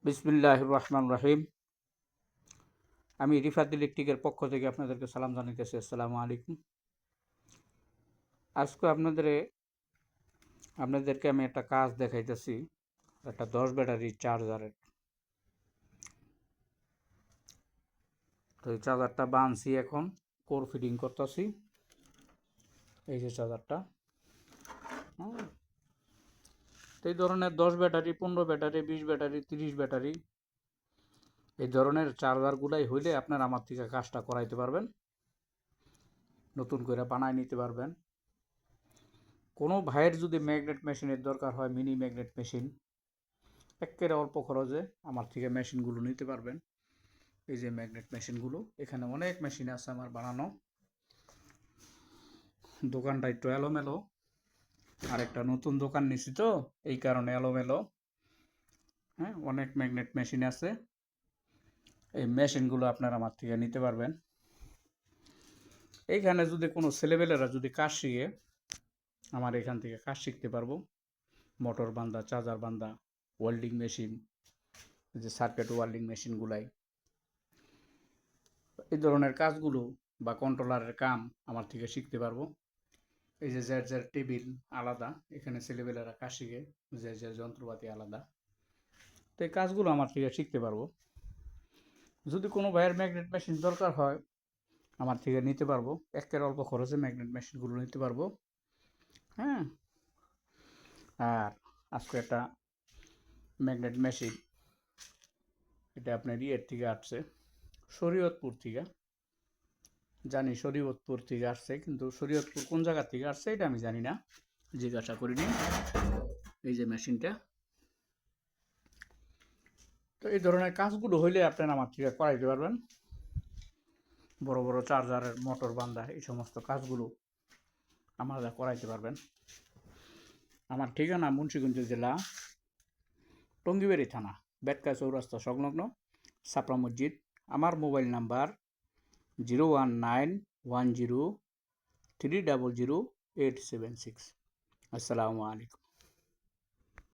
বিসমিল্লাহির রহমানির রহিম। আমি রিফাত ইলেকট্রিকের পক্ষ থেকে আপনাদেরকে সালাম জানাইতেছি। আসসালামু আলাইকুম। আজকে আপনাদেরকে আমি একটা কাজ দেখাইতেছি, একটা 10 ব্যাটারি চার্জারের। তো এই চার্জারটা বানছি, এখন কোর ফিটিং করতেছি। এই যে চার্জারটা, তো এই ধরনের 10 ব্যাটারি, 15 ব্যাটারি, 20 ব্যাটারি, 30 ব্যাটারি, এই ধরনের চার্জারগুলাই হইলে আপনার আমার থেকে কাজটা করাইতে পারবেন, নতুন করে বানায় নিতে পারবেন। কোনো ভাইয়ের যদি ম্যাগনেট মেশিনের দরকার হয়, মিনি ম্যাগনেট মেশিন, একেবারে অল্প খরচে আমার থেকে মেশিনগুলো নিতে পারবেন। এই যে ম্যাগনেট মেশিনগুলো, এখানে অনেক মেশিন আছে আমার বানানো। দোকানটা একটু এলোমেলো, আর একটা নতুন দোকান নিছি, তো এই কারণে এলোমেলো। হ্যাঁ, অনেক ম্যাগনেট মেশিন আছে। এই মেশিনগুলো আপনারা আমার থেকে নিতে পারবেন। এইখানে যদি কোনো ছেলেবেলেরা যদি কাজ শিখে, আমার এখান থেকে কাজ শিখতে পারবো। মোটর বান্ধা, চার্জার বান্ধা, ওয়েল্ডিং মেশিন, যে সার্কিট ওয়েল্ডিং মেশিনগুলাই, এই ধরনের কাজগুলো বা কন্ট্রোলারের কাম আমার থেকে শিখতে পারবো। এই যে যার যার টেবিল আলাদা, এখানে ছেলেবেলেরা কাজ শিখে, যে যে যন্ত্রপাতি আলাদা, তো এই কাজগুলো আমার থেকে শিখতে পারবো। যদি কোনো ভাইয়ের ম্যাগনেট মেশিন দরকার হয়, আমার থেকে নিতে পারবো। একের অল্প খরচে ম্যাগনেট মেশিনগুলো নিতে পারবো। হ্যাঁ, আর আজকে একটা ম্যাগনেট মেশিন, এটা আপনার ইয়ের থেকে আসছে, শরীয়তপুর থেকে। জানি শরীয়তপুর থেকে আসছে, কিন্তু শরীয়তপুর কোন জায়গা থেকে আসছে এটা আমি জানি না, জিজ্ঞাসা করিনি। এই যে মেশিনটা, তো এই ধরনের কাজগুলো হইলে আপনারা আমার থেকে করাইতে পারবেন। বড় বড় চার্জারের মোটর বান্ধা, এই সমস্ত কাজগুলো আপনারা করাইতে পারবেন। আমার ঠিকানা মুন্সিগঞ্জ জেলা, টঙ্গিবাড়ি থানা, বেতকা চৌরাস্তা সংলগ্ন ছাপড়া মসজিদ। আমার মোবাইল নাম্বার 01910300876। আসসালামু আলাইকুম।